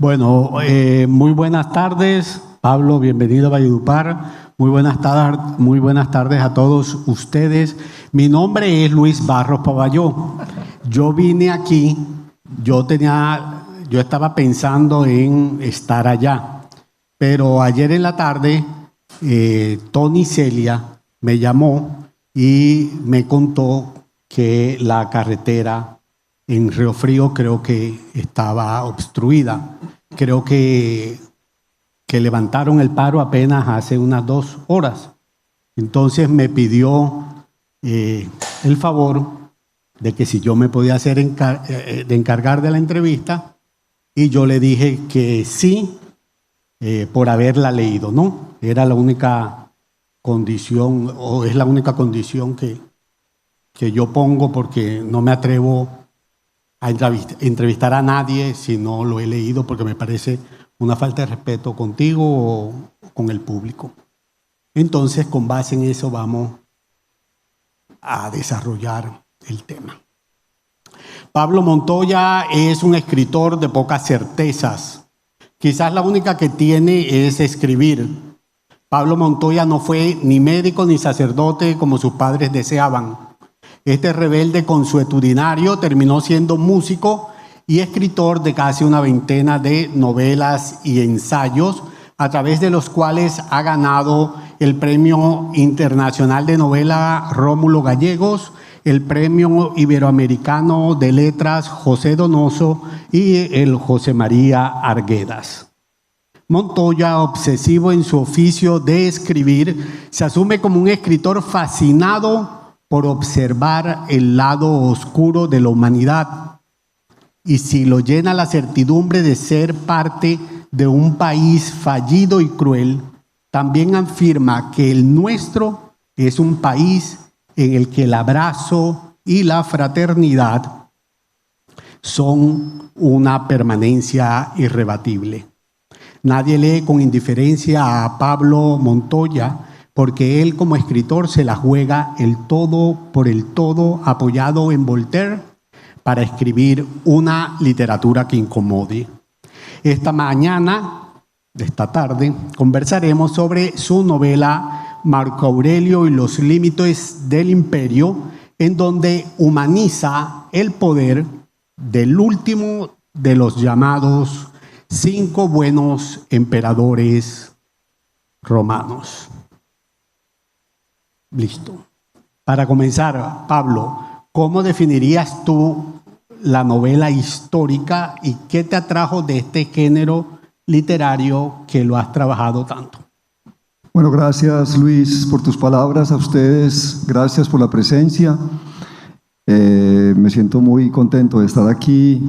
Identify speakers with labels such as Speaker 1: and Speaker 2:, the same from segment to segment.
Speaker 1: Bueno, muy buenas tardes, Pablo, bienvenido a Valledupar. Muy buenas tardes a todos ustedes. Mi nombre es Luis Barros Pavalló. Yo vine aquí, yo estaba pensando en estar allá, pero ayer en la tarde Tony Celia me llamó y me contó que la carretera en Río Frío creo que estaba obstruida. Creo que levantaron el paro apenas hace unas 2 horas. Entonces me pidió el favor de que si yo me podía encargar de la entrevista, y yo le dije que sí, por haberla leído, ¿no? Era la única condición, o es la única condición que yo pongo, porque no me atrevo a entrevistar a nadie si no lo he leído, porque me parece una falta de respeto contigo o con el público. Entonces, con base en eso vamos a desarrollar el tema. Pablo Montoya es un escritor de pocas certezas. Quizás la única que tiene es escribir. Pablo Montoya no fue ni médico ni sacerdote como sus padres deseaban. Este rebelde consuetudinario terminó siendo músico y escritor de casi una veintena de novelas y ensayos, a través de los cuales ha ganado el Premio Internacional de Novela Rómulo Gallegos, el Premio Iberoamericano de Letras José Donoso y el José María Arguedas. Montoya, obsesivo en su oficio de escribir, se asume como un escritor fascinado por observar el lado oscuro de la humanidad. Y si lo llena la certidumbre de ser parte de un país fallido y cruel, también afirma que el nuestro es un país en el que el abrazo y la fraternidad son una permanencia irrebatible. Nadie lee con indiferencia a Pablo Montoya, porque él como escritor se la juega el todo por el todo, apoyado en Voltaire, para escribir una literatura que incomode. Esta tarde, conversaremos sobre su novela Marco Aurelio y los límites del imperio, en donde humaniza el poder del último de los llamados 5 buenos emperadores romanos. Listo. Para comenzar, Pablo, ¿cómo definirías tú la novela histórica y qué te atrajo de este género literario que lo has trabajado tanto?
Speaker 2: Bueno, gracias Luis por tus palabras, a ustedes, gracias por la presencia. Me siento muy contento de estar aquí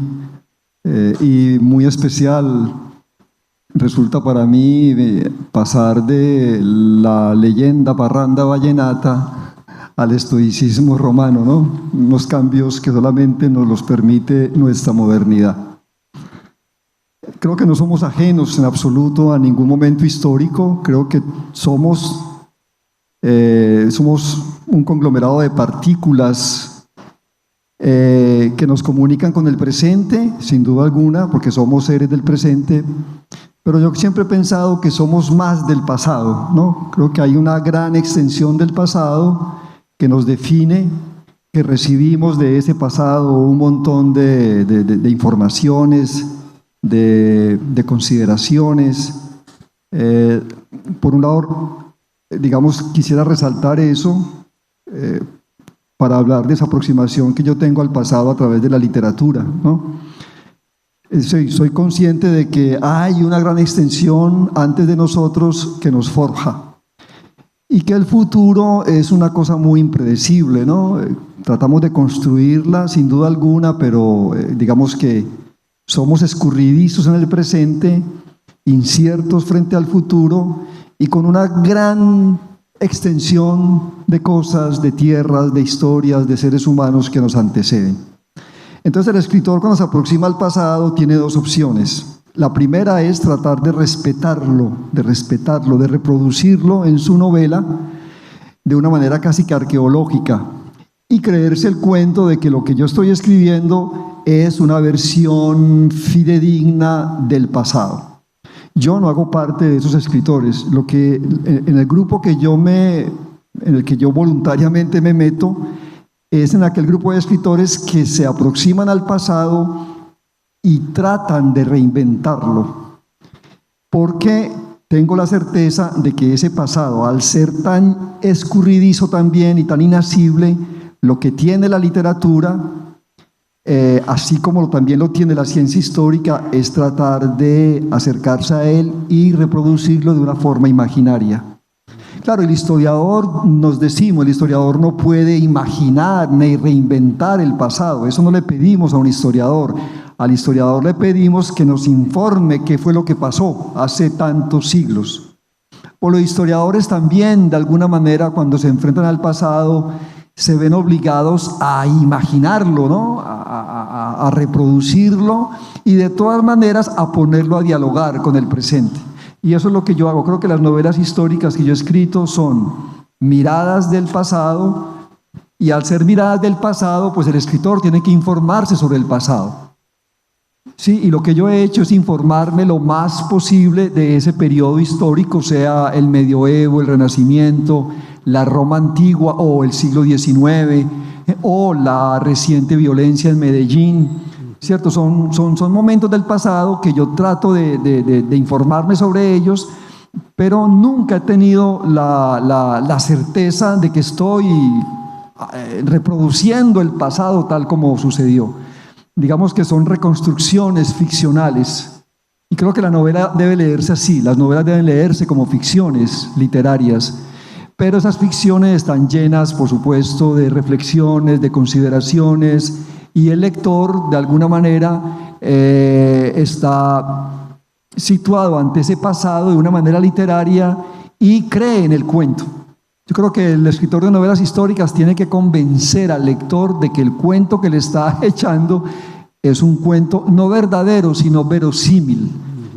Speaker 2: y muy especial resulta para mí pasar de la leyenda parranda vallenata al estoicismo romano, ¿no? Unos cambios que solamente nos los permite nuestra modernidad. Creo que no somos ajenos en absoluto a ningún momento histórico. Creo que somos un conglomerado de partículas que nos comunican con el presente, sin duda alguna, porque somos seres del presente. Pero yo siempre he pensado que somos más del pasado, ¿no? Creo que hay una gran extensión del pasado que nos define, que recibimos de ese pasado un montón de informaciones, de consideraciones. Por un lado, digamos, quisiera resaltar eso para hablar de esa aproximación que yo tengo al pasado a través de la literatura, ¿no? Soy consciente de que hay una gran extensión antes de nosotros que nos forja y que el futuro es una cosa muy impredecible, ¿no? Tratamos de construirla sin duda alguna, pero digamos que somos escurridizos en el presente, inciertos frente al futuro y con una gran extensión de cosas, de tierras, de historias, de seres humanos que nos anteceden. Entonces el escritor, cuando se aproxima al pasado, tiene 2 opciones. La primera es tratar de respetarlo, de reproducirlo en su novela de una manera casi que arqueológica y creerse el cuento de que lo que yo estoy escribiendo es una versión fidedigna del pasado. Yo no hago parte de esos escritores. En el grupo en el que yo voluntariamente me meto es en aquel grupo de escritores que se aproximan al pasado y tratan de reinventarlo, porque tengo la certeza de que ese pasado, al ser tan escurridizo también y tan inasible, lo que tiene la literatura, así como también lo tiene la ciencia histórica, es tratar de acercarse a él y reproducirlo de una forma imaginaria. Claro, el historiador no puede imaginar ni reinventar el pasado. Eso no le pedimos a un historiador. Al historiador le pedimos que nos informe qué fue lo que pasó hace tantos siglos. O los historiadores también, de alguna manera, cuando se enfrentan al pasado, se ven obligados a imaginarlo, ¿no? a reproducirlo y de todas maneras a ponerlo a dialogar con el presente. Y eso es lo que yo hago. Creo que las novelas históricas que yo he escrito son miradas del pasado, y al ser miradas del pasado, pues el escritor tiene que informarse sobre el pasado. Sí, y lo que yo he hecho es informarme lo más posible de ese periodo histórico, sea el medioevo, el Renacimiento, la Roma antigua o el siglo XIX, o la reciente violencia en Medellín. ¿Cierto? Son momentos del pasado que yo trato de informarme sobre ellos, pero nunca he tenido la certeza de que estoy reproduciendo el pasado tal como sucedió. Digamos que son reconstrucciones ficcionales, y creo que la novela debe leerse así. Las novelas deben leerse como ficciones literarias, pero esas ficciones están llenas, por supuesto, de reflexiones, de consideraciones, y el lector, de alguna manera, está situado ante ese pasado de una manera literaria y cree en el cuento. Yo creo que el escritor de novelas históricas tiene que convencer al lector de que el cuento que le está echando es un cuento no verdadero, sino verosímil.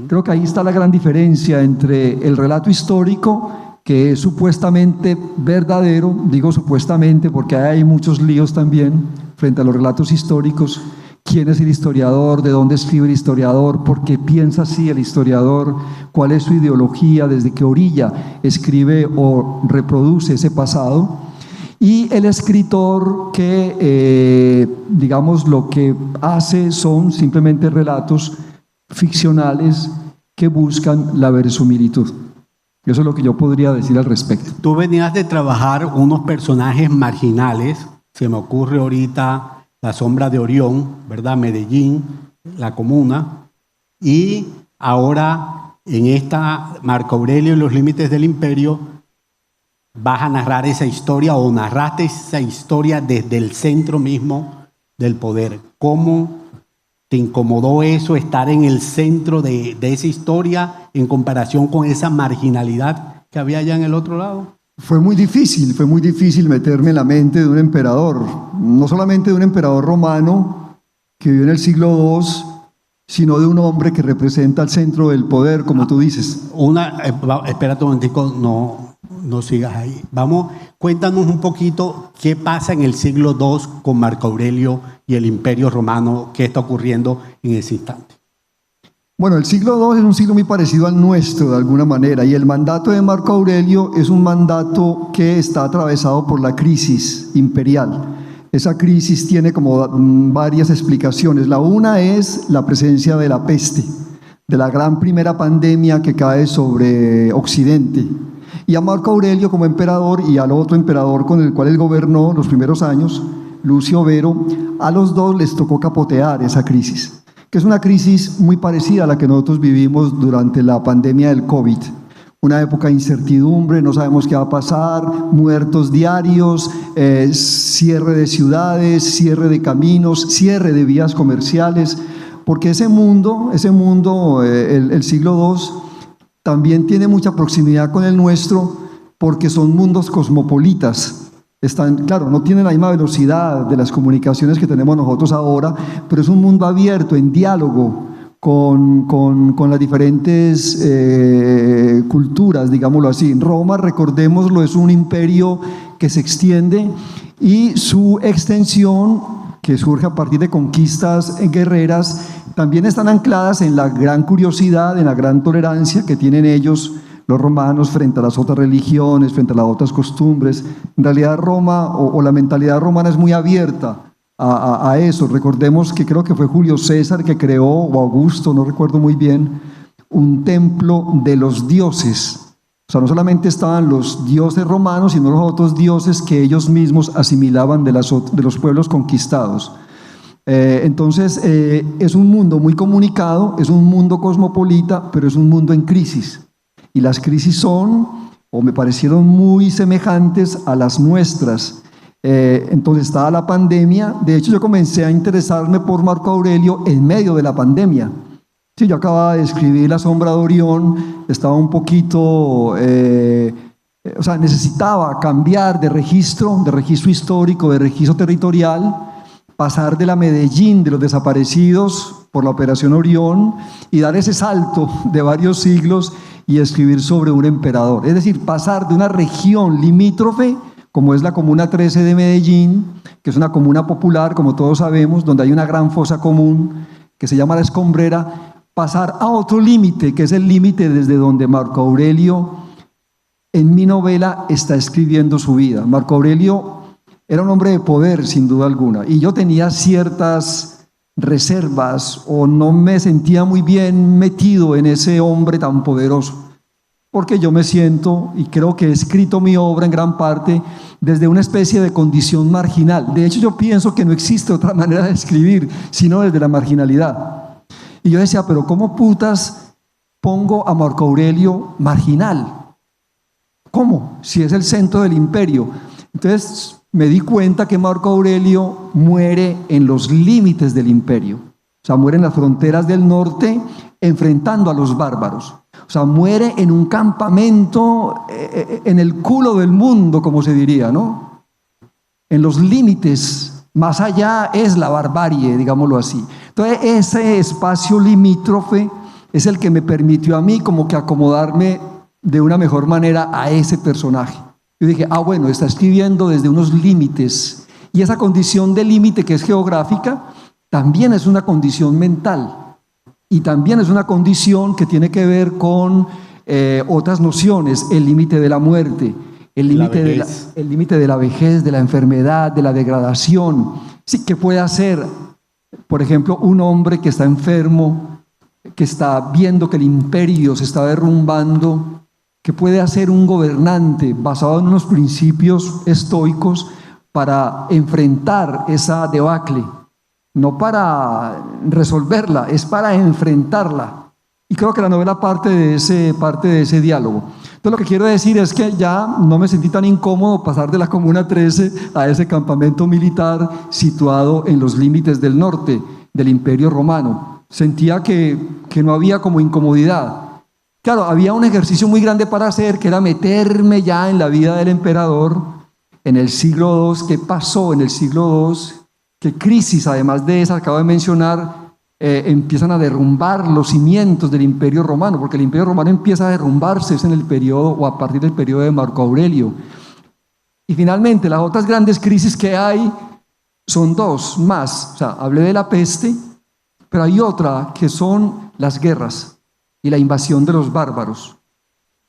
Speaker 2: Creo que ahí está la gran diferencia entre el relato histórico, que es supuestamente verdadero, digo supuestamente porque hay muchos líos también frente a los relatos históricos. ¿Quién es el historiador? ¿De dónde escribe el historiador? ¿Por qué piensa así el historiador? ¿Cuál es su ideología? ¿Desde qué orilla escribe o reproduce ese pasado? Y el escritor que, digamos, lo que hace son simplemente relatos ficcionales que buscan la verosimilitud. Eso es lo que yo podría decir al respecto.
Speaker 1: Tú venías de trabajar unos personajes marginales. Se me ocurre ahorita La sombra de Orión, ¿verdad? Medellín, la comuna. Y ahora en esta Marco Aurelio y los límites del imperio vas a narrar esa historia, o narraste esa historia desde el centro mismo del poder. ¿Cómo te incomodó eso, estar en el centro de esa historia en comparación con esa marginalidad que había allá en el otro lado?
Speaker 2: Fue muy difícil meterme en la mente de un emperador, no solamente de un emperador romano que vivió en el siglo II, sino de un hombre que representa el centro del poder, como tú dices.
Speaker 1: Espérate un momentico, no sigas ahí. Cuéntanos un poquito qué pasa en el siglo II con Marco Aurelio y el Imperio Romano, qué está ocurriendo en ese instante.
Speaker 2: Bueno, el siglo II es un siglo muy parecido al nuestro de alguna manera, y el mandato de Marco Aurelio es un mandato que está atravesado por la crisis imperial. Esa crisis tiene como varias explicaciones. La una es la presencia de la peste, de la gran primera pandemia que cae sobre Occidente. Y a Marco Aurelio como emperador y al otro emperador con el cual él gobernó los primeros años, Lucio Vero, a los dos les tocó capotear esa crisis, que es una crisis muy parecida a la que nosotros vivimos durante la pandemia del COVID. Una época de incertidumbre, no sabemos qué va a pasar, muertos diarios, cierre de ciudades, cierre de caminos, cierre de vías comerciales, porque ese mundo, el siglo II, también tiene mucha proximidad con el nuestro, porque son mundos cosmopolitas. Claro, no tienen la misma velocidad de las comunicaciones que tenemos nosotros ahora, pero es un mundo abierto, en diálogo con las diferentes culturas, digámoslo así. Roma, recordémoslo, es un imperio que se extiende, y su extensión, que surge a partir de conquistas guerreras, también están ancladas en la gran curiosidad, en la gran tolerancia que tienen ellos, los romanos, frente a las otras religiones, frente a las otras costumbres. En realidad Roma o la mentalidad romana es muy abierta a eso. Recordemos que creo que fue Julio César que creó, o Augusto, no recuerdo muy bien, un templo de los dioses. O sea, no solamente estaban los dioses romanos, sino los otros dioses que ellos mismos asimilaban de los pueblos conquistados. Entonces, es un mundo muy comunicado, es un mundo cosmopolita, pero es un mundo en crisis. Y las crisis son, o me parecieron muy semejantes a las nuestras. Entonces estaba la pandemia. De hecho, yo comencé a interesarme por Marco Aurelio en medio de la pandemia. Sí, yo acababa de escribir La sombra de Orión, estaba un poquito, necesitaba cambiar de registro histórico, de registro territorial, pasar de la Medellín de los desaparecidos por la Operación Orión y dar ese salto de varios siglos y escribir sobre un emperador. Es decir, pasar de una región limítrofe, como es la Comuna 13 de Medellín, que es una comuna popular, como todos sabemos, donde hay una gran fosa común que se llama La Escombrera, pasar a otro límite, que es el límite desde donde Marco Aurelio, en mi novela, está escribiendo su vida. Marco Aurelio era un hombre de poder, sin duda alguna, y yo tenía ciertas reservas o no me sentía muy bien metido en ese hombre tan poderoso, porque yo me siento, y creo que he escrito mi obra en gran parte desde una especie de condición marginal. De hecho, yo pienso que no existe otra manera de escribir, sino desde la marginalidad. Y yo decía, pero ¿cómo putas pongo a Marco Aurelio marginal? ¿Cómo? Si es el centro del imperio. Entonces me di cuenta que Marco Aurelio muere en los límites del imperio. O sea, muere en las fronteras del norte enfrentando a los bárbaros. O sea, muere en un campamento, en el culo del mundo, como se diría, ¿no? En los límites. Más allá es la barbarie, digámoslo así. Entonces, ese espacio limítrofe es el que me permitió a mí como que acomodarme de una mejor manera a ese personaje. Yo dije, bueno, está escribiendo desde unos límites. Y esa condición de límite que es geográfica, también es una condición mental. Y también es una condición que tiene que ver con otras nociones, el límite de la muerte, el límite de la vejez, de la enfermedad, de la degradación. Sí, ¿qué puede hacer, por ejemplo, un hombre que está enfermo, que está viendo que el imperio se está derrumbando? ¿Qué puede hacer un gobernante basado en unos principios estoicos para enfrentar esa debacle? No para resolverla, es para enfrentarla. Y creo que la novela parte de ese diálogo. Entonces lo que quiero decir es que ya no me sentí tan incómodo pasar de la Comuna 13 a ese campamento militar situado en los límites del norte del Imperio Romano. Sentía que no había como incomodidad. Claro, había un ejercicio muy grande para hacer, que era meterme ya en la vida del emperador en el siglo II. ¿Qué pasó en el siglo II? ¿Qué crisis, además de esa que acabo de mencionar, empiezan a derrumbar los cimientos del Imperio Romano? Porque el Imperio Romano empieza a derrumbarse en el periodo o a partir del periodo de Marco Aurelio. Y finalmente, las otras grandes crisis que hay son dos más. O sea, hablé de la peste, pero hay otra que son las guerras y la invasión de los bárbaros,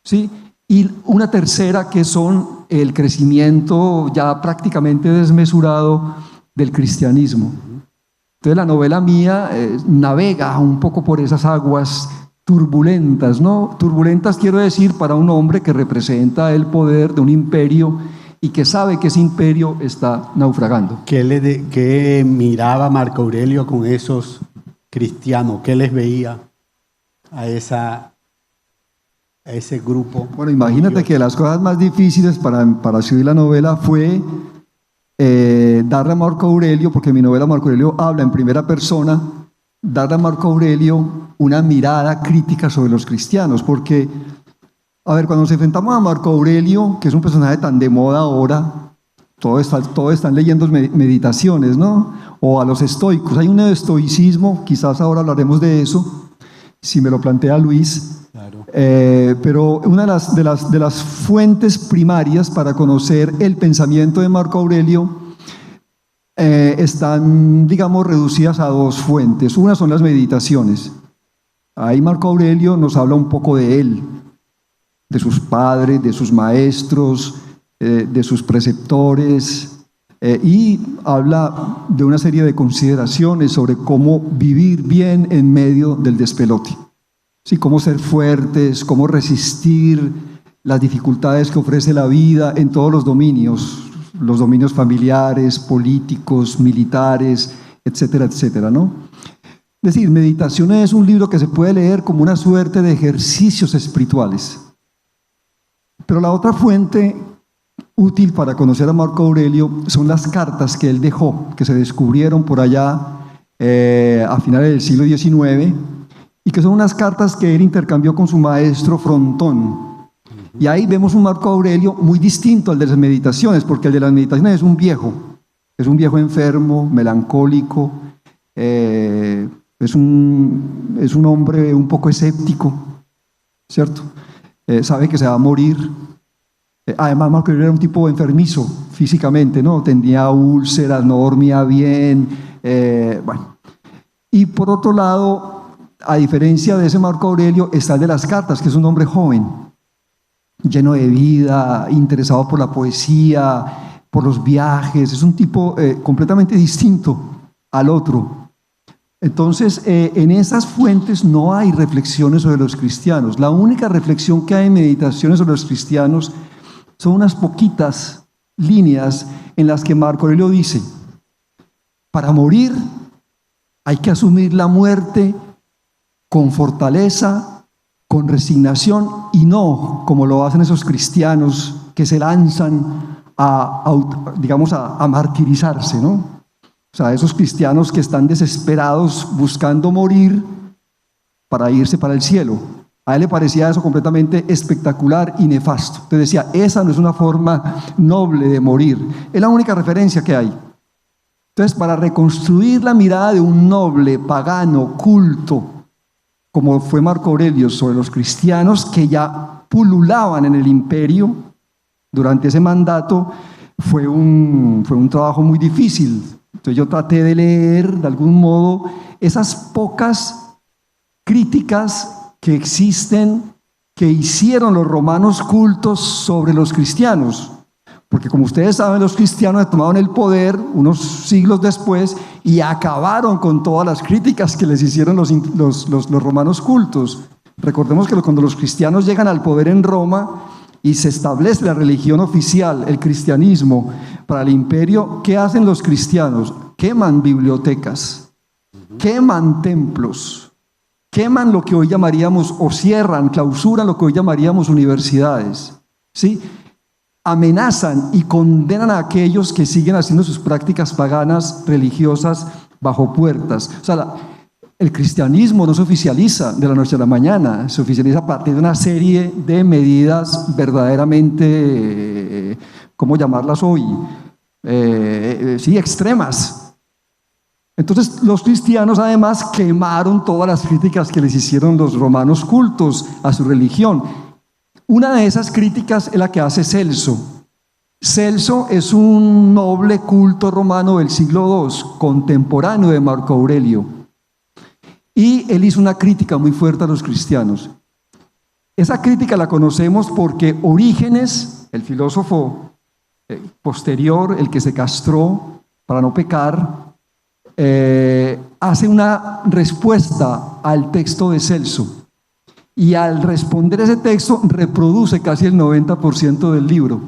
Speaker 2: ¿sí? Y una tercera que son el crecimiento ya prácticamente desmesurado del cristianismo. Entonces la novela mía navega un poco por esas aguas turbulentas, ¿no? Turbulentas quiero decir para un hombre que representa el poder de un imperio y que sabe que ese imperio está naufragando.
Speaker 1: ¿Qué miraba Marco Aurelio con esos cristianos? ¿Qué les veía a ese grupo?
Speaker 2: Bueno, imagínate que las cosas más difíciles para escribir la novela fue darle a Marco Aurelio, porque mi novela Marco Aurelio habla en primera persona, darle a Marco Aurelio una mirada crítica sobre los cristianos, porque, a ver, cuando nos enfrentamos a Marco Aurelio, que es un personaje tan de moda ahora, todos están leyendo meditaciones, ¿no? O a los estoicos, hay un estoicismo, quizás ahora hablaremos de eso, si me lo plantea Luis.
Speaker 1: Claro.
Speaker 2: Pero una de las fuentes primarias para conocer el pensamiento de Marco Aurelio están, digamos, reducidas a dos fuentes. Una son las meditaciones. Ahí Marco Aurelio nos habla un poco de él, de sus padres, de sus maestros, de sus preceptores, y habla de una serie de consideraciones sobre cómo vivir bien en medio del despelote. Sí, cómo ser fuertes, cómo resistir las dificultades que ofrece la vida en todos los dominios familiares, políticos, militares, etcétera, etcétera, ¿no? Es decir, Meditaciones es un libro que se puede leer como una suerte de ejercicios espirituales. Pero la otra fuente útil para conocer a Marco Aurelio son las cartas que él dejó, que se descubrieron por allá a finales del siglo XIX, y que son unas cartas que él intercambió con su maestro Frontón. Y ahí vemos un Marco Aurelio muy distinto al de las Meditaciones, porque el de las Meditaciones es un viejo enfermo, melancólico, es un hombre un poco escéptico, ¿cierto? Sabe que se va a morir. Además, Marco Aurelio era un tipo enfermizo físicamente, ¿no? Tenía úlceras, no dormía bien, bueno. Y por otro lado, a diferencia de ese Marco Aurelio, está el de las cartas, que es un hombre joven, lleno de vida, interesado por la poesía, por los viajes. Es un tipo completamente distinto al otro. Entonces, en esas fuentes no hay reflexiones sobre los cristianos. La única reflexión que hay en Meditaciones sobre los cristianos son unas poquitas líneas en las que Marco Aurelio dice: para morir hay que asumir la muerte con fortaleza, con resignación, y no como lo hacen esos cristianos que se lanzan a martirizarse, ¿no? O sea, esos cristianos que están desesperados buscando morir para irse para el cielo. A él le parecía eso completamente espectacular y nefasto. Entonces decía, esa no es una forma noble de morir. Es la única referencia que hay. Entonces, para reconstruir la mirada de un noble, pagano, culto, como fue Marco Aurelio, sobre los cristianos que ya pululaban en el imperio durante ese mandato, fue un trabajo muy difícil. Entonces yo traté de leer, de algún modo, esas pocas críticas que existen, que hicieron los romanos cultos sobre los cristianos. Porque como ustedes saben, los cristianos tomaron el poder unos siglos después y acabaron con todas las críticas que les hicieron los romanos cultos. Recordemos que cuando los cristianos llegan al poder en Roma y se establece la religión oficial, el cristianismo, para el imperio, ¿qué hacen los cristianos? Queman bibliotecas, queman templos, queman lo que hoy llamaríamos, o cierran, clausuran lo que hoy llamaríamos universidades, ¿sí? Amenazan y condenan a aquellos que siguen haciendo sus prácticas paganas religiosas bajo puertas. O sea, el cristianismo no se oficializa de la noche a la mañana, se oficializa a partir de una serie de medidas verdaderamente, ¿cómo llamarlas hoy? Sí, extremas. Entonces los cristianos además quemaron todas las críticas que les hicieron los romanos cultos a su religión. Una de esas críticas es la que hace Celso. Celso es un noble culto romano del siglo II, contemporáneo de Marco Aurelio. Y él hizo una crítica muy fuerte a los cristianos. Esa crítica la conocemos porque Orígenes, el filósofo posterior, el que se castró para no pecar, hace una respuesta al texto de Celso. Y al responder ese texto, reproduce casi el 90% del libro.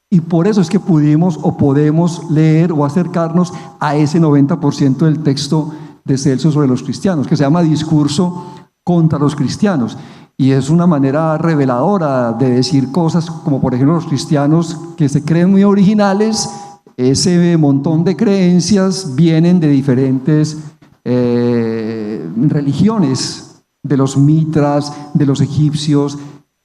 Speaker 2: Y por eso es que pudimos o podemos leer o acercarnos a ese 90% del texto de Celso sobre los cristianos, que se llama Discurso contra los cristianos. Y es una manera reveladora de decir cosas como, por ejemplo, los cristianos que se creen muy originales, ese montón de creencias vienen de diferentes religiones, de los mitras, de los egipcios,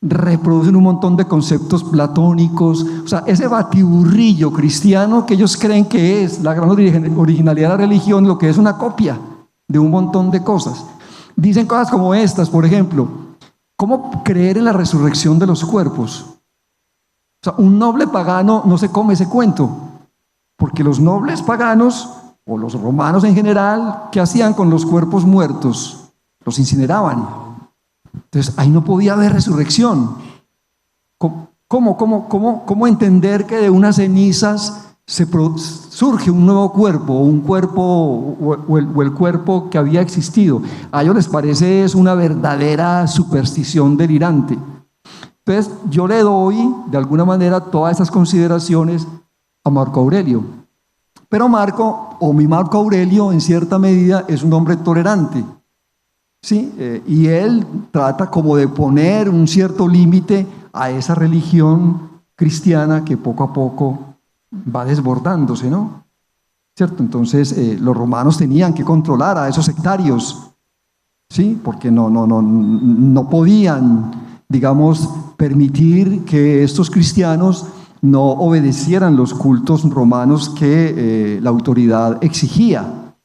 Speaker 2: reproducen un montón de conceptos platónicos. O sea, ese batiburrillo cristiano que ellos creen que es la gran originalidad de la religión, lo que es una copia de un montón de cosas. Dicen cosas como estas, por ejemplo, ¿cómo creer en la resurrección de los cuerpos? O sea, un noble pagano no se come ese cuento. Porque los nobles paganos, o los romanos en general, ¿qué hacían con los cuerpos muertos? Los incineraban. Entonces ahí no podía haber resurrección. ¿Cómo entender que de unas cenizas surge un nuevo cuerpo, o el cuerpo que había existido? A ellos les parece es una verdadera superstición delirante. Entonces yo le doy de alguna manera todas estas consideraciones a Marco Aurelio. Pero mi Marco Aurelio en cierta medida es un hombre tolerante, ¿sí? Y él trata como de poner un cierto límite a esa religión cristiana que poco a poco va desbordándose, ¿no? ¿Cierto? Entonces los romanos tenían que controlar a esos sectarios, ¿sí? Porque no podían, digamos, permitir que estos cristianos no obedecieran los cultos romanos que la autoridad exigía,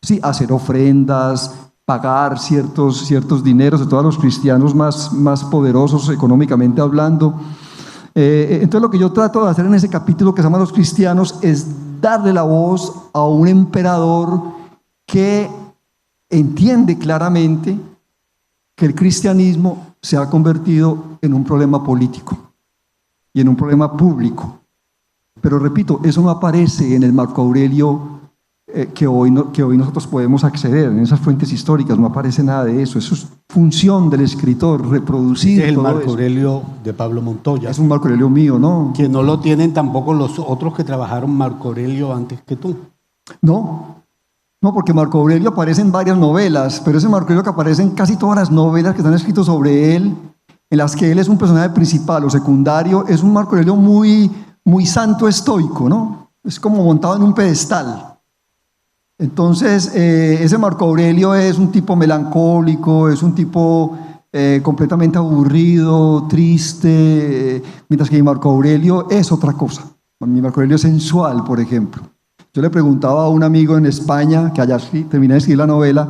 Speaker 2: ¿sí? Hacer ofrendas, pagar ciertos dineros de todos los cristianos más poderosos económicamente hablando. Entonces lo que yo trato de hacer en ese capítulo que se llama Los Cristianos es darle la voz a un emperador que entiende claramente que el cristianismo se ha convertido en un problema político y en un problema público. Pero repito, eso no aparece en el Marco Aurelio que hoy nosotros podemos acceder, en esas fuentes históricas no aparece nada de eso. Eso es función del escritor, reproducir
Speaker 1: Es el
Speaker 2: todo
Speaker 1: Marco
Speaker 2: eso.
Speaker 1: Aurelio de Pablo Montoya.
Speaker 2: Es un Marco Aurelio mío, ¿no?
Speaker 1: Que no lo tienen tampoco los otros que trabajaron Marco Aurelio antes que tú.
Speaker 2: No, porque Marco Aurelio aparece en varias novelas, pero ese Marco Aurelio que aparece en casi todas las novelas que están escritas sobre él, en las que él es un personaje principal o secundario, es un Marco Aurelio muy, muy santo estoico, ¿no? Es como montado en un pedestal. Entonces, ese Marco Aurelio es un tipo melancólico, es un tipo completamente aburrido, triste, mientras que mi Marco Aurelio es otra cosa. Mi Marco Aurelio es sensual, por ejemplo. Yo le preguntaba a un amigo en España, que allá terminé de escribir la novela,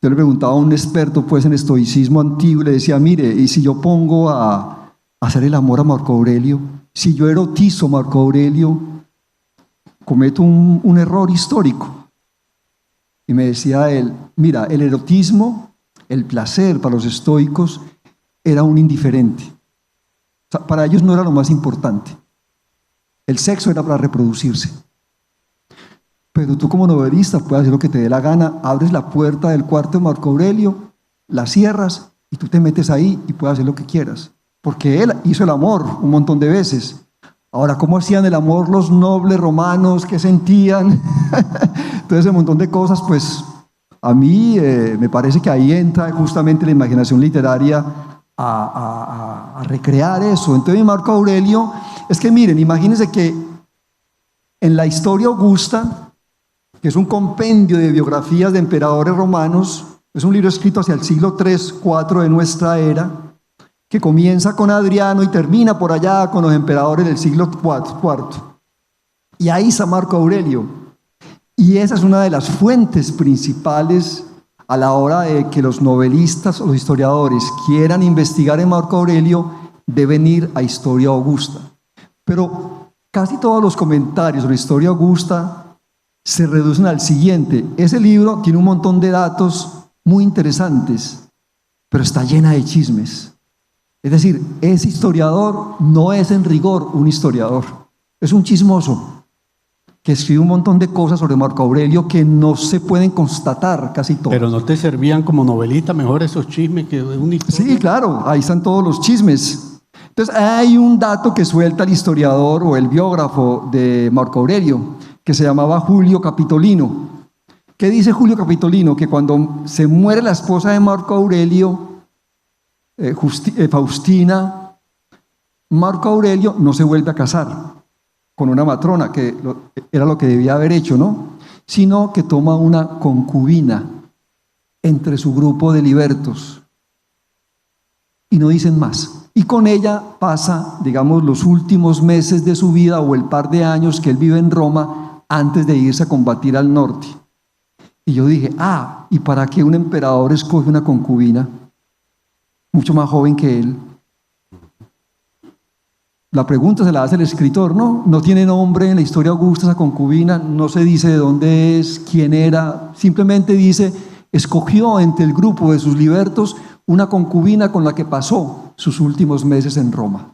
Speaker 2: yo le preguntaba a un experto pues, en estoicismo antiguo, y le decía, mire, ¿y si yo pongo a hacer el amor a Marco Aurelio? Si yo erotizo a Marco Aurelio, cometo un error histórico. Y me decía él, mira, el erotismo, el placer para los estoicos era un indiferente. O sea, para ellos no era lo más importante. El sexo era para reproducirse. Pero tú como novelista puedes hacer lo que te dé la gana, abres la puerta del cuarto de Marco Aurelio, la cierras y tú te metes ahí y puedes hacer lo que quieras. Porque él hizo el amor un montón de veces. Ahora, ¿cómo hacían el amor los nobles romanos? ¿Qué sentían? Todo ese montón de cosas, pues a mí me parece que ahí entra justamente la imaginación literaria a recrear eso. Entonces Marco Aurelio, es que miren, imagínense que en la historia augusta, que es un compendio de biografías de emperadores romanos, es un libro escrito hacia el siglo III, IV de nuestra era, que comienza con Adriano y termina por allá con los emperadores del siglo IV. Y ahí está Marco Aurelio. Y esa es una de las fuentes principales a la hora de que los novelistas o los historiadores quieran investigar en Marco Aurelio, deben ir a Historia Augusta. Pero casi todos los comentarios sobre Historia Augusta se reducen al siguiente. Ese libro tiene un montón de datos muy interesantes, pero está llena de chismes. Es decir, ese historiador no es en rigor un historiador, es un chismoso que escribe un montón de cosas sobre Marco Aurelio que no se pueden constatar casi todas.
Speaker 1: Pero no te servían como novelista mejor esos chismes que una historia.
Speaker 2: Sí, claro, ahí están todos los chismes. Entonces hay un dato que suelta el historiador o el biógrafo de Marco Aurelio, que se llamaba Julio Capitolino. ¿Qué dice Julio Capitolino? Que cuando se muere la esposa de Marco Aurelio, Faustina, Marco Aurelio no se vuelve a casar con una matrona, que era lo que debía haber hecho, ¿no? Sino que toma una concubina entre su grupo de libertos y no dicen más. Y con ella pasa, digamos, los últimos meses de su vida o el par de años que él vive en Roma antes de irse a combatir al norte. Y yo dije, ¿y para qué un emperador escoge una concubina mucho más joven que él? La pregunta se la hace el escritor, ¿no? No tiene nombre en la historia augusta esa concubina, no se dice de dónde es, quién era, simplemente dice, escogió entre el grupo de sus libertos una concubina con la que pasó sus últimos meses en Roma.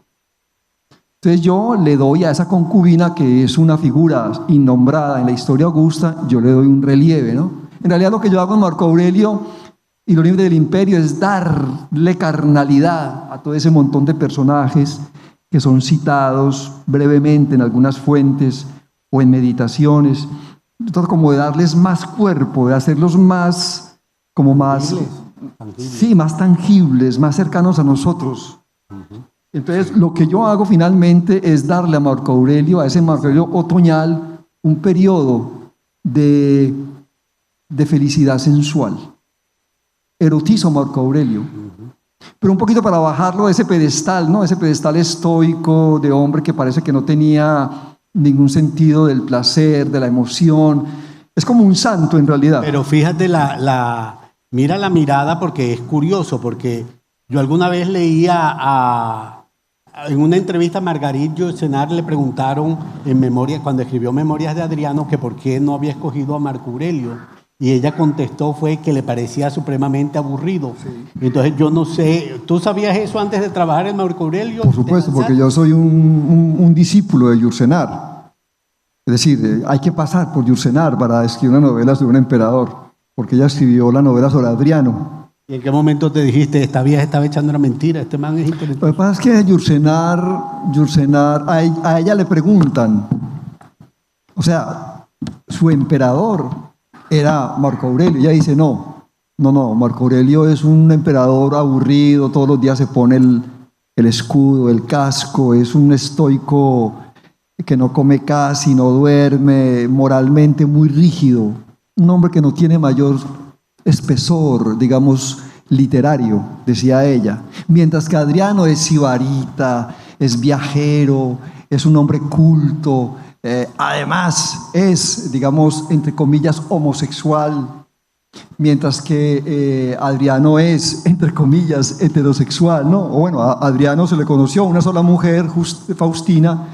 Speaker 2: Entonces yo le doy a esa concubina, que es una figura innombrada en la historia augusta, yo le doy un relieve, ¿no? En realidad lo que yo hago en Marco Aurelio y los libros del Imperio es darle carnalidad a todo ese montón de personajes que son citados brevemente en algunas fuentes o en meditaciones. Entonces, como de darles más cuerpo, de hacerlos más, como más, tangibles. Sí, más tangibles, más cercanos a nosotros. Entonces, lo que yo hago finalmente es darle a Marco Aurelio, a ese Marco Aurelio otoñal, un periodo de felicidad sensual. Erotizo a Marco Aurelio. Pero un poquito para bajarlo de ese pedestal, ¿no? Ese pedestal estoico de hombre que parece que no tenía ningún sentido del placer, de la emoción. Es como un santo en realidad.
Speaker 1: Pero fíjate, mira la mirada, porque es curioso, porque yo alguna vez leía en una entrevista a Marguerite Yourcenar, le preguntaron cuando escribió Memorias de Adriano, que por qué no había escogido a Marco Aurelio. Y ella contestó fue que le parecía supremamente aburrido. Sí. Entonces yo no sé, ¿tú sabías eso antes de trabajar en Marco Aurelio?
Speaker 2: Por supuesto, porque yo soy un discípulo de Yourcenar. Es decir, hay que pasar por Yourcenar para escribir una novela sobre un emperador, porque ella escribió la novela sobre Adriano.
Speaker 1: ¿Y en qué momento te dijiste, esta vieja estaba echando una mentira, este man es inteligente?
Speaker 2: Lo que pasa es que Yourcenar, a ella le preguntan, o sea, su emperador era Marco Aurelio. Ella dice, no, Marco Aurelio es un emperador aburrido, todos los días se pone el escudo, el casco, es un estoico que no come casi, no duerme, moralmente muy rígido, un hombre que no tiene mayor espesor, digamos, literario, decía ella. Mientras que Adriano es sibarita, es viajero, es un hombre culto, además es, digamos, entre comillas, homosexual, mientras que Adriano es, entre comillas, heterosexual, ¿no? O bueno, a Adriano se le conoció una sola mujer, Faustina,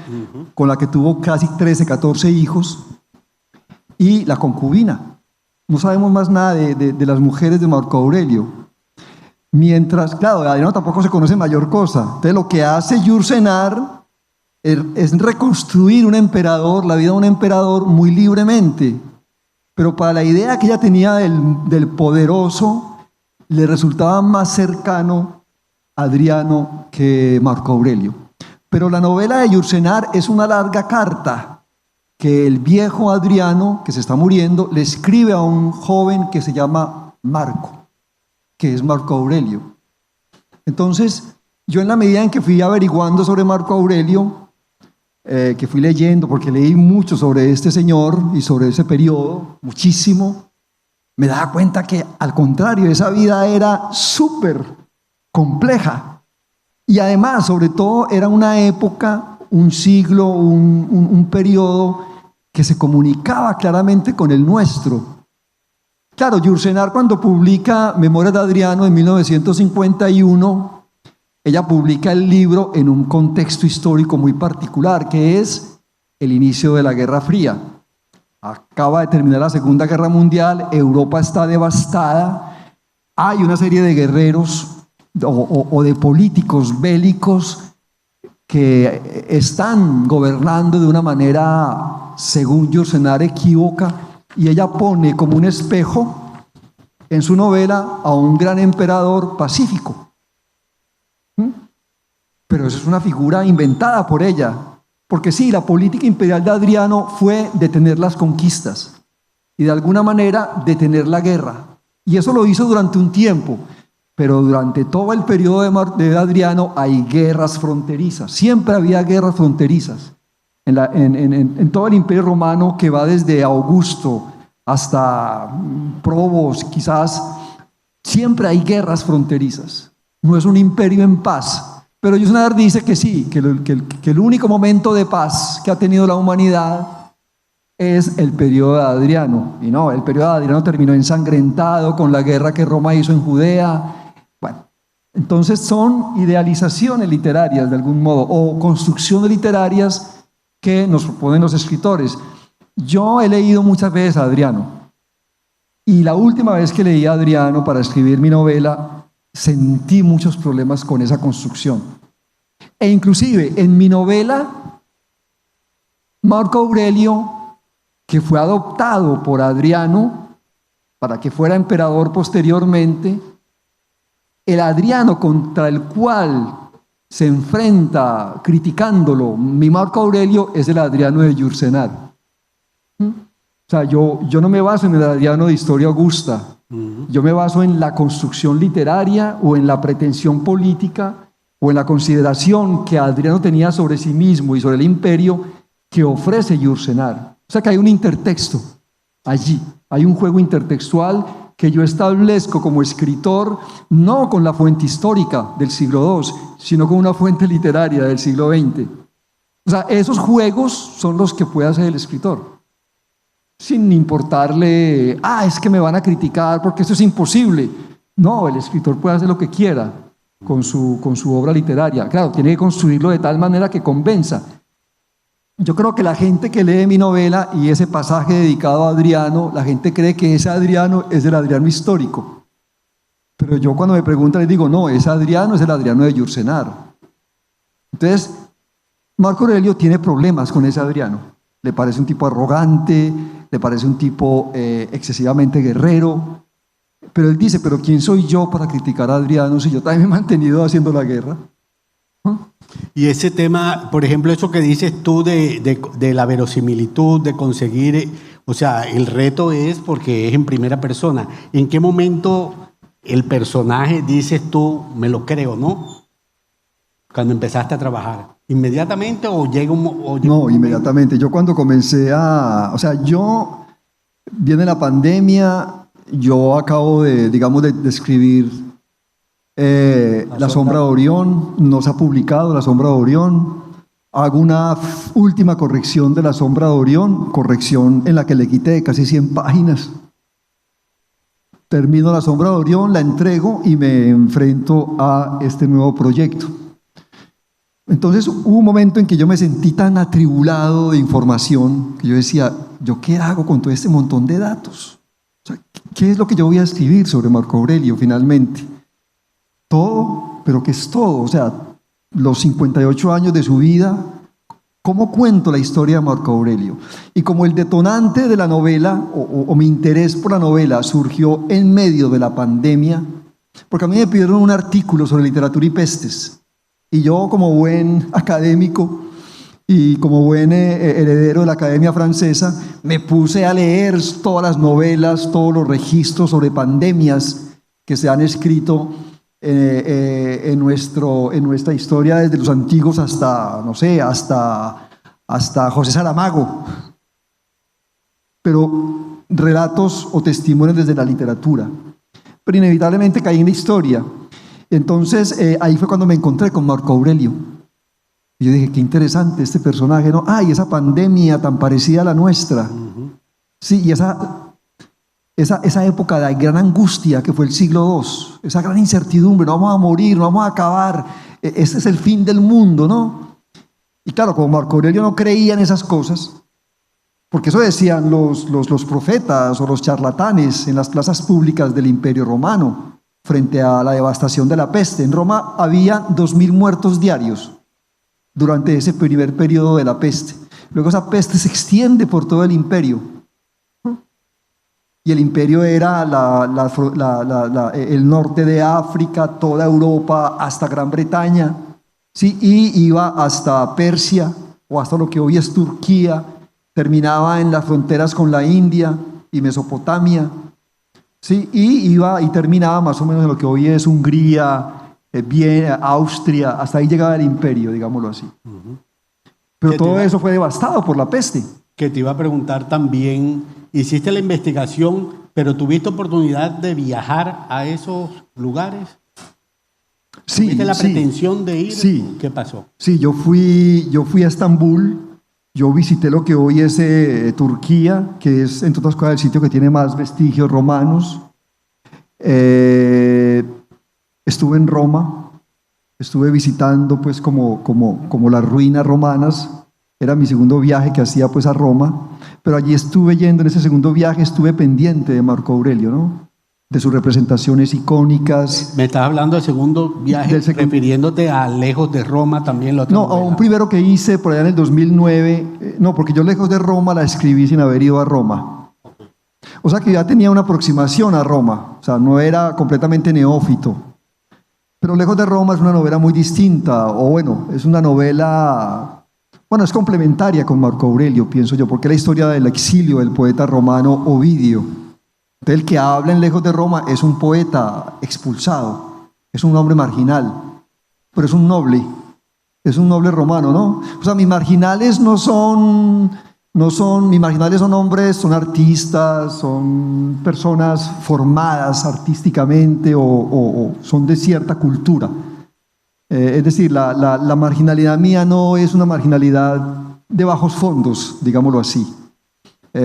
Speaker 2: con la que tuvo casi 13, 14 hijos, y la concubina. No sabemos más nada de las mujeres de Marco Aurelio. Mientras, claro, de Adriano tampoco se conoce mayor cosa. Entonces lo que hace Yourcenar es reconstruir un emperador, la vida de un emperador muy libremente, pero para la idea que ella tenía del poderoso, le resultaba más cercano Adriano que Marco Aurelio. Pero la novela de Yourcenar es una larga carta que el viejo Adriano, que se está muriendo, le escribe a un joven que se llama Marco, que es Marco Aurelio. Entonces, yo en la medida en que fui averiguando sobre Marco Aurelio, que fui leyendo, porque leí mucho sobre este señor y sobre ese periodo, muchísimo, me daba cuenta que al contrario, esa vida era súper compleja. Y además, sobre todo, era una época, un siglo, un periodo que se comunicaba claramente con el nuestro. Claro, Yourcenar, cuando publica Memorias de Adriano en 1951, ella publica el libro en un contexto histórico muy particular, que es el inicio de la Guerra Fría. Acaba de terminar la Segunda Guerra Mundial, Europa está devastada, hay una serie de guerreros o de políticos bélicos que están gobernando de una manera, según Yourcenar, equívoca, y ella pone como un espejo en su novela a un gran emperador pacífico. Pero eso es una figura inventada por ella, porque sí, la política imperial de Adriano fue detener las conquistas y de alguna manera detener la guerra, y eso lo hizo durante un tiempo, pero durante todo el periodo de Adriano hay guerras fronterizas, siempre había guerras fronterizas en todo el imperio romano, que va desde Augusto hasta Probos, quizás, siempre hay guerras fronterizas, no es un imperio en paz. Pero Yourcenar dice que sí, que el único momento de paz que ha tenido la humanidad es el periodo de Adriano. Y no, el periodo de Adriano terminó ensangrentado con la guerra que Roma hizo en Judea. Bueno, Entonces son idealizaciones literarias de algún modo, o construcciones literarias que nos proponen los escritores. Yo he leído muchas veces a Adriano, y la última vez que leí a Adriano para escribir mi novela, sentí muchos problemas con esa construcción. E inclusive en mi novela, Marco Aurelio, que fue adoptado por Adriano para que fuera emperador posteriormente, el Adriano contra el cual se enfrenta criticándolo mi Marco Aurelio es el Adriano de Yourcenar. O sea, yo no me baso en el Adriano de Historia Augusta, yo me baso en la construcción literaria o en la pretensión política o en la consideración que Adriano tenía sobre sí mismo y sobre el imperio que ofrece Yourcenar. O sea que hay un intertexto allí, hay un juego intertextual que yo establezco como escritor, no con la fuente histórica del siglo II, sino con una fuente literaria del siglo XX. O sea, esos juegos son los que puede hacer el escritor, sin importarle, es que me van a criticar porque esto es imposible. No, el escritor puede hacer lo que quiera con su obra literaria. Claro, tiene que construirlo de tal manera que convenza. Yo creo que la gente que lee mi novela y ese pasaje dedicado a Adriano, la gente cree que ese Adriano es el Adriano histórico. Pero yo cuando me preguntan les digo, no, ese Adriano es el Adriano de Yourcenar. Entonces, Marco Aurelio tiene problemas con ese Adriano. Le parece un tipo arrogante, le parece un tipo excesivamente guerrero. Pero él dice, pero ¿quién soy yo para criticar a Adriano si yo también me he mantenido haciendo la guerra?
Speaker 1: Y ese tema, por ejemplo, eso que dices tú de la verosimilitud, de conseguir, o sea, el reto es porque es en primera persona. ¿En qué momento el personaje dices tú, me lo creo, no? Cuando empezaste a trabajar. ¿Inmediatamente o llega un
Speaker 2: No, inmediatamente. Yo cuando comencé viene la pandemia, yo acabo de escribir La sombra de Orión, no se ha publicado La sombra de Orión. Hago una última corrección de La sombra de Orión, corrección en la que le quité casi 100 páginas. Termino La sombra de Orión, la entrego y me enfrento a este nuevo proyecto. Entonces hubo un momento en que yo me sentí tan atribulado de información que yo decía, ¿yo qué hago con todo este montón de datos? O sea, ¿qué es lo que yo voy a escribir sobre Marco Aurelio finalmente? Todo, pero ¿qué es todo? O sea, los 58 años de su vida, ¿cómo cuento la historia de Marco Aurelio? Y como el detonante de la novela, o mi interés por la novela, surgió en medio de la pandemia, porque a mí me pidieron un artículo sobre literatura y pestes, y yo como buen académico y como buen heredero de la Academia Francesa, me puse a leer todas las novelas, todos los registros sobre pandemias que se han escrito en nuestra historia desde los antiguos hasta, no sé, hasta José Saramago. Pero relatos o testimonios desde la literatura. Pero inevitablemente caí en la historia. Entonces ahí fue cuando me encontré con Marco Aurelio. Y yo dije, qué interesante este personaje, ¿no? Y esa pandemia tan parecida a la nuestra. Sí, y esa época de gran angustia que fue el siglo II, esa gran incertidumbre, no vamos a morir, no vamos a acabar, este es el fin del mundo, ¿no? Y claro, como Marco Aurelio no creía en esas cosas, porque eso decían los profetas o los charlatanes en las plazas públicas del Imperio Romano, frente a la devastación de la peste. En Roma había 2.000 muertos diarios durante ese primer periodo de la peste. Luego esa peste se extiende por todo el imperio. Y el imperio era el norte de África, toda Europa, hasta Gran Bretaña, ¿sí? Y iba hasta Persia, o hasta lo que hoy es Turquía, terminaba en las fronteras con la India y Mesopotamia, ¿sí? Y terminaba más o menos en lo que hoy es Hungría, Austria, hasta ahí llegaba el imperio, digámoslo así. Pero todo eso fue devastado por la peste.
Speaker 1: Que te iba a preguntar también, hiciste la investigación, pero ¿tuviste oportunidad de viajar a esos lugares?
Speaker 2: Sí.
Speaker 1: ¿Tuviste la pretensión de ir?
Speaker 2: Sí.
Speaker 1: ¿Qué pasó?
Speaker 2: Sí, yo fui a Estambul, yo visité lo que hoy es Turquía, que es, entre otras cosas, el sitio que tiene más vestigios romanos. estuve en Roma, estuve visitando pues como las ruinas romanas, era mi segundo viaje que hacía pues a Roma, pero allí estuve yendo, en ese segundo viaje estuve pendiente de Marco Aurelio, ¿no? De sus representaciones icónicas.
Speaker 1: Me estás hablando del segundo viaje, refiriéndote a lejos de Roma también.
Speaker 2: No, a un primero que hice por allá en el 2009, no, porque yo lejos de Roma la escribí sin haber ido a Roma. O sea que ya tenía una aproximación a Roma, o sea, no era completamente neófito. Pero lejos de Roma es una novela muy distinta, o bueno, es una novela, bueno, es complementaria con Marco Aurelio, pienso yo, porque es la historia del exilio del poeta romano Ovidio. Entonces, el que habla en Lejos de Roma es un poeta expulsado, es un hombre marginal, pero es un noble romano, ¿no? O sea, mis marginales mis marginales son hombres, son artistas, son personas formadas artísticamente o son de cierta cultura. Es decir, la marginalidad mía no es una marginalidad de bajos fondos, digámoslo así.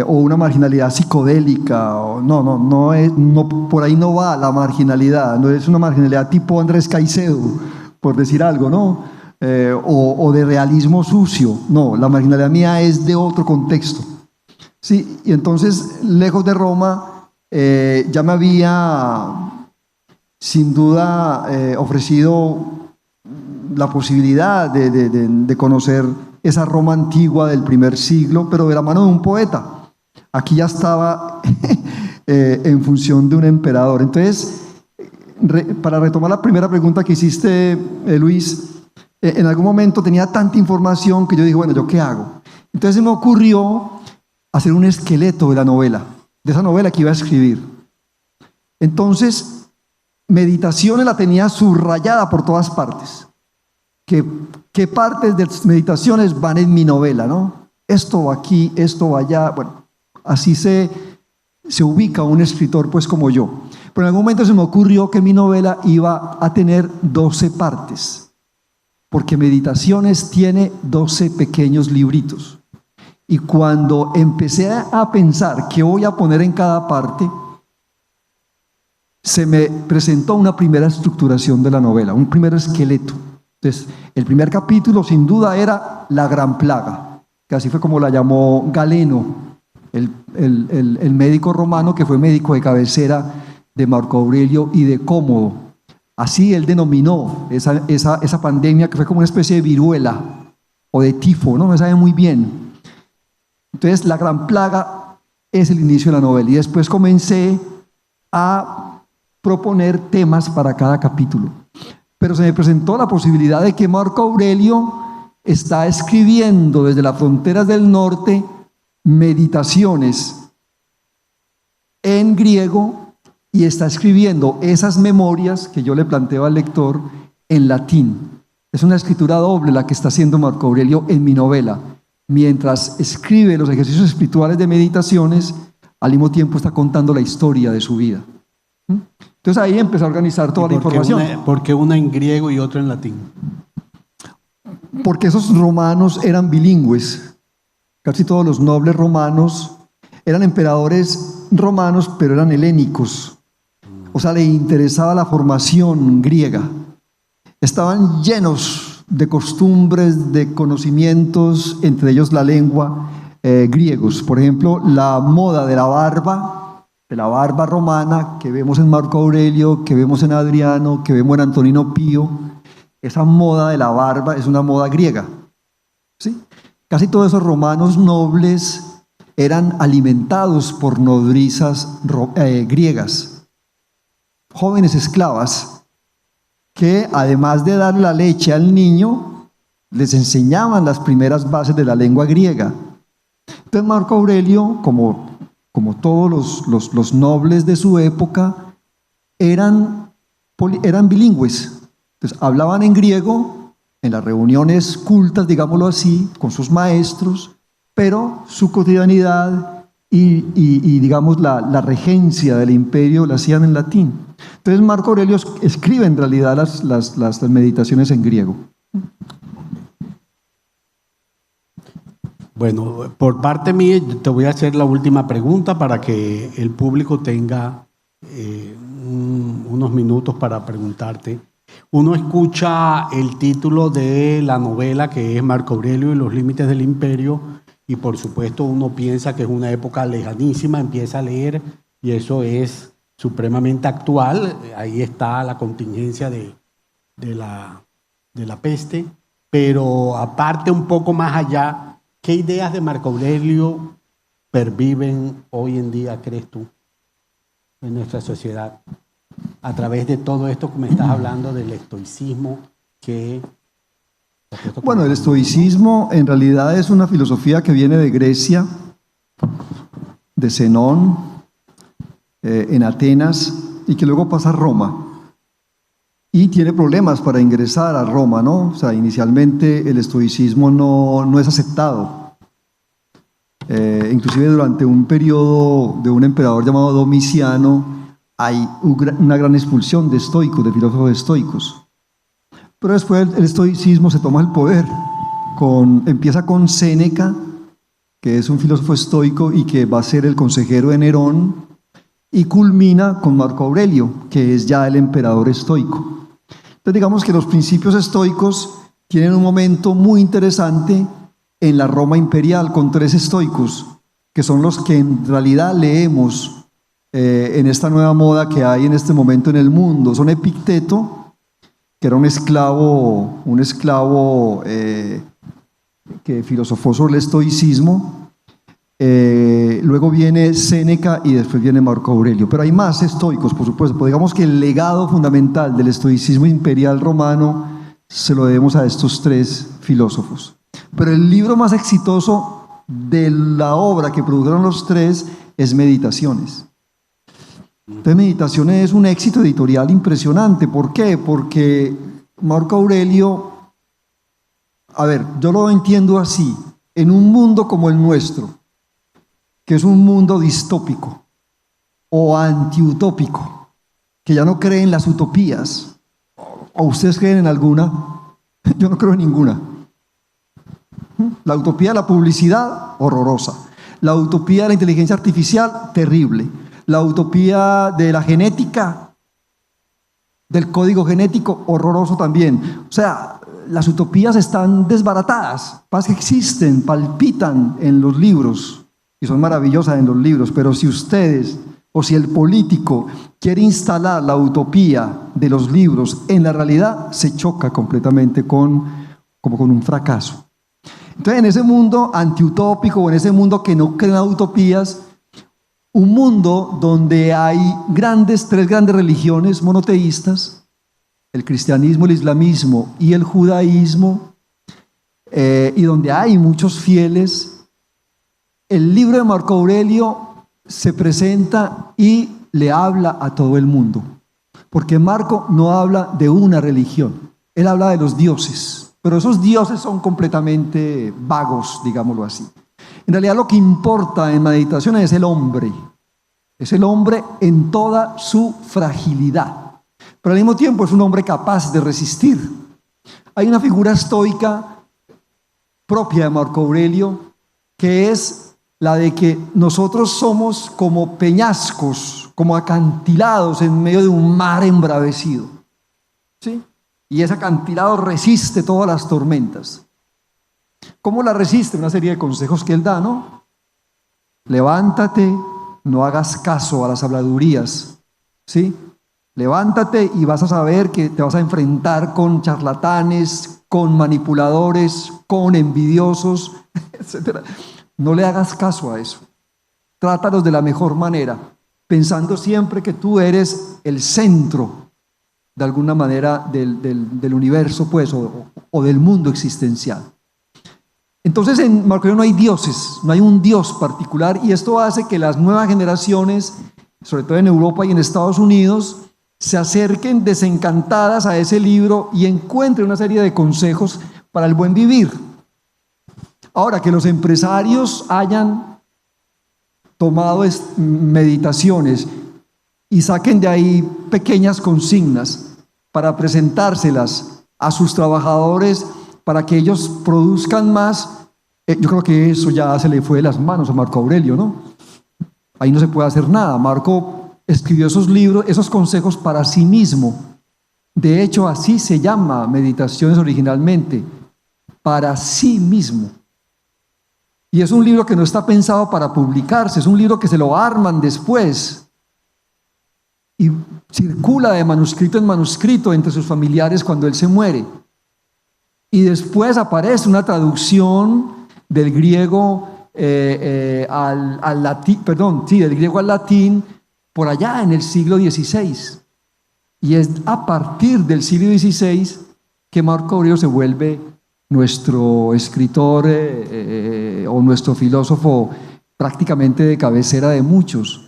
Speaker 2: O una marginalidad psicodélica, no, por ahí no va la marginalidad, no es una marginalidad tipo Andrés Caicedo, por decir algo, ¿no? O de realismo sucio, no, la marginalidad mía es de otro contexto. Sí, y entonces, lejos de Roma, ya me había, sin duda, ofrecido la posibilidad de conocer esa Roma antigua del primer siglo, pero de la mano de un poeta. Aquí ya estaba en función de un emperador. Entonces, para retomar la primera pregunta que hiciste, Luis, en algún momento tenía tanta información que yo dije, bueno, ¿yo qué hago? Entonces se me ocurrió hacer un esqueleto de la novela, de esa novela que iba a escribir. Entonces, Meditaciones la tenía subrayada por todas partes. ¿Qué partes de Meditaciones van en mi novela, no? Esto va aquí, esto va allá. Bueno, así se ubica un escritor pues como yo. Pero en algún momento se me ocurrió que mi novela iba a tener 12 partes, porque Meditaciones tiene 12 pequeños libritos. Y cuando empecé a pensar qué voy a poner en cada parte, se me presentó una primera estructuración de la novela, un primer esqueleto. Entonces, el primer capítulo sin duda era la gran plaga, que así fue como la llamó Galeno, el médico romano que fue médico de cabecera de Marco Aurelio y de Cómodo. Así él denominó esa pandemia que fue como una especie de viruela o de tifo, no me sabe muy bien. Entonces, la gran plaga es el inicio de la novela y después comencé a proponer temas para cada capítulo. Pero se me presentó la posibilidad de que Marco Aurelio está escribiendo desde las fronteras del norte Meditaciones en griego y está escribiendo esas memorias que yo le planteo al lector en latín. Es una escritura doble la que está haciendo Marco Aurelio en mi novela. Mientras escribe los ejercicios espirituales de Meditaciones, al mismo tiempo está contando la historia de su vida. Entonces ahí empecé a organizar toda la información.
Speaker 1: ¿Por qué una en griego y otra en latín?
Speaker 2: Porque esos romanos eran bilingües. Casi todos los nobles romanos eran emperadores romanos, pero eran helénicos. O sea, les interesaba la formación griega. Estaban llenos de costumbres, de conocimientos, entre ellos la lengua, griegos. Por ejemplo, la moda de la barba romana que vemos en Marco Aurelio, que vemos en Adriano, que vemos en Antonino Pío, esa moda de la barba es una moda griega. ¿Sí? Casi todos esos romanos nobles eran alimentados por nodrizas griegas, jóvenes esclavas, que además de dar la leche al niño, les enseñaban las primeras bases de la lengua griega. Entonces Marco Aurelio, como todos los nobles de su época, eran bilingües. Entonces, hablaban en griego en las reuniones cultas, digámoslo así, con sus maestros, pero su cotidianidad y digamos, la regencia del imperio la hacían en latín. Entonces, Marco Aurelio escribe en realidad las meditaciones en griego.
Speaker 1: Bueno, por parte mía te voy a hacer la última pregunta para que el público tenga unos minutos para preguntarte. Uno escucha el título de la novela, que es Marco Aurelio y los límites del imperio, y por supuesto uno piensa que es una época lejanísima, empieza a leer y eso es supremamente actual. Ahí está la contingencia de la peste, pero aparte, un poco más allá, ¿qué ideas de Marco Aurelio perviven hoy en día, crees tú, en nuestra sociedad? A través de todo esto que me estás hablando del estoicismo,
Speaker 2: Bueno, el estoicismo en realidad es una filosofía que viene de Grecia, de Zenón, en Atenas, y que luego pasa a Roma. Y tiene problemas para ingresar a Roma, ¿no? O sea, inicialmente el estoicismo no es aceptado. Inclusive durante un periodo de un emperador llamado Domiciano, hay una gran expulsión de estoicos, de filósofos estoicos. Pero después el estoicismo se toma el poder. Empieza con Séneca, que es un filósofo estoico y que va a ser el consejero de Nerón, y culmina con Marco Aurelio, que es ya el emperador estoico. Entonces digamos que los principios estoicos tienen un momento muy interesante en la Roma imperial con 3 estoicos, que son los que en realidad leemos en esta nueva moda que hay en este momento en el mundo. Son Epicteto, que era un esclavo que filosofó sobre el estoicismo. Luego viene Séneca y después viene Marco Aurelio. Pero hay más estoicos, por supuesto. Pues digamos que el legado fundamental del estoicismo imperial romano se lo debemos a estos 3 filósofos. Pero el libro más exitoso de la obra que produjeron los 3 es Meditaciones. Entonces, Meditaciones es un éxito editorial impresionante. ¿Por qué? Porque Marco Aurelio, yo lo entiendo así, en un mundo como el nuestro, que es un mundo distópico o antiutópico, que ya no cree en las utopías. ¿O ustedes creen en alguna? Yo no creo en ninguna. La utopía de la publicidad, horrorosa. La utopía de la inteligencia artificial, terrible. La utopía de la genética, del código genético, horroroso también. O sea, las utopías están desbaratadas. Pasa que existen, palpitan en los libros y son maravillosas en los libros, pero si ustedes o si el político quiere instalar la utopía de los libros en la realidad, se choca completamente como con un fracaso. Entonces, en ese mundo antiutópico, o en ese mundo que no crea utopías, un mundo donde hay 3 grandes religiones monoteístas, el cristianismo, el islamismo y el judaísmo, y donde hay muchos fieles, el libro de Marco Aurelio se presenta y le habla a todo el mundo, porque Marco no habla de una religión, él habla de los dioses, pero esos dioses son completamente vagos, digámoslo así. En realidad lo que importa en Meditaciones es el hombre en toda su fragilidad, pero al mismo tiempo es un hombre capaz de resistir. Hay una figura estoica propia de Marco Aurelio, que es la de que nosotros somos como peñascos, como acantilados en medio de un mar embravecido, ¿sí? Y ese acantilado resiste todas las tormentas. ¿Cómo la resiste? Una serie de consejos que él da, ¿no? Levántate, no hagas caso a las habladurías, ¿sí? Levántate y vas a saber que te vas a enfrentar con charlatanes, con manipuladores, con envidiosos, etc. No le hagas caso a eso. Trátalos de la mejor manera, pensando siempre que tú eres el centro, de alguna manera, del universo, pues, o del mundo existencial. Entonces, en Marco Aurelio no hay dioses, no hay un dios particular, y esto hace que las nuevas generaciones, sobre todo en Europa y en Estados Unidos, se acerquen desencantadas a ese libro y encuentren una serie de consejos para el buen vivir. Ahora, que los empresarios hayan tomado Meditaciones y saquen de ahí pequeñas consignas para presentárselas a sus trabajadores para que ellos produzcan más, yo creo que eso ya se le fue de las manos a Marco Aurelio, ¿no? Ahí no se puede hacer nada. Marco escribió esos libros, esos consejos para sí mismo. De hecho, así se llama Meditaciones originalmente, para sí mismo. Y es un libro que no está pensado para publicarse, es un libro que se lo arman después y circula de manuscrito en manuscrito entre sus familiares cuando él se muere. Y después aparece una traducción del griego al latín, del griego al latín por allá en el siglo XVI. Y es a partir del siglo XVI que Marco Aurelio se vuelve nuestro escritor o nuestro filósofo prácticamente de cabecera de muchos.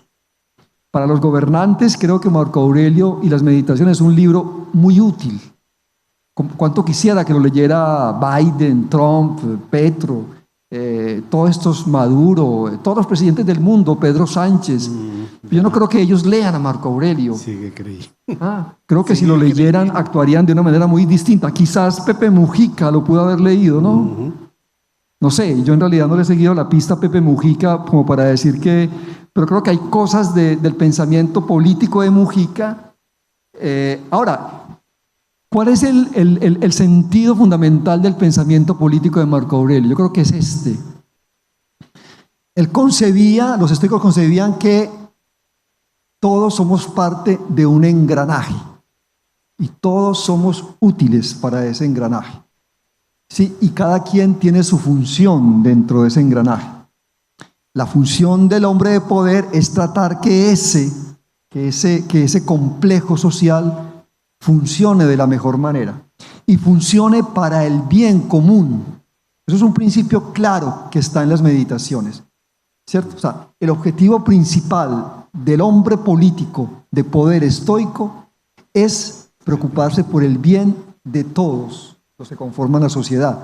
Speaker 2: Para los gobernantes creo que Marco Aurelio y las Meditaciones es un libro muy útil. Cuánto quisiera que lo leyera Biden, Trump, Petro, todos estos Maduro, todos los presidentes del mundo, Pedro Sánchez. Yo no creo que ellos lean a Marco Aurelio.
Speaker 1: Sí que creí.
Speaker 2: Creo que si lo leyeran actuarían de una manera muy distinta. Quizás Pepe Mujica lo pudo haber leído, ¿no? No sé, yo en realidad no le he seguido la pista a Pepe Mujica como para decir que... Pero creo que hay cosas del pensamiento político de Mujica. Ahora, ¿cuál es el sentido fundamental del pensamiento político de Marco Aurelio? Yo creo que es este. Él concebía, los estoicos concebían que todos somos parte de un engranaje y todos somos útiles para ese engranaje. Sí, y cada quien tiene su función dentro de ese engranaje. La función del hombre de poder es tratar que ese complejo social funcione de la mejor manera y funcione para el bien común. Eso es un principio claro que está en las Meditaciones, ¿cierto? O sea, el objetivo principal del hombre político de poder estoico es preocuparse por el bien de todos los que conforman la sociedad.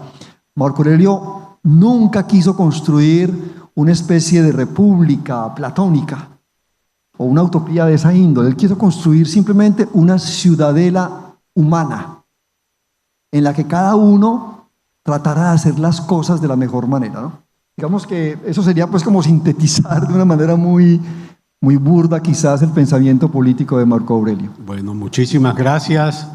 Speaker 2: Marco Aurelio nunca quiso construir una especie de república platónica o una utopía de esa índole. Él quiso construir simplemente una ciudadela humana en la que cada uno tratará de hacer las cosas de la mejor manera, ¿no? Digamos que eso sería pues como sintetizar de una manera muy burda quizás el pensamiento político de Marco Aurelio.
Speaker 1: Bueno, muchísimas gracias.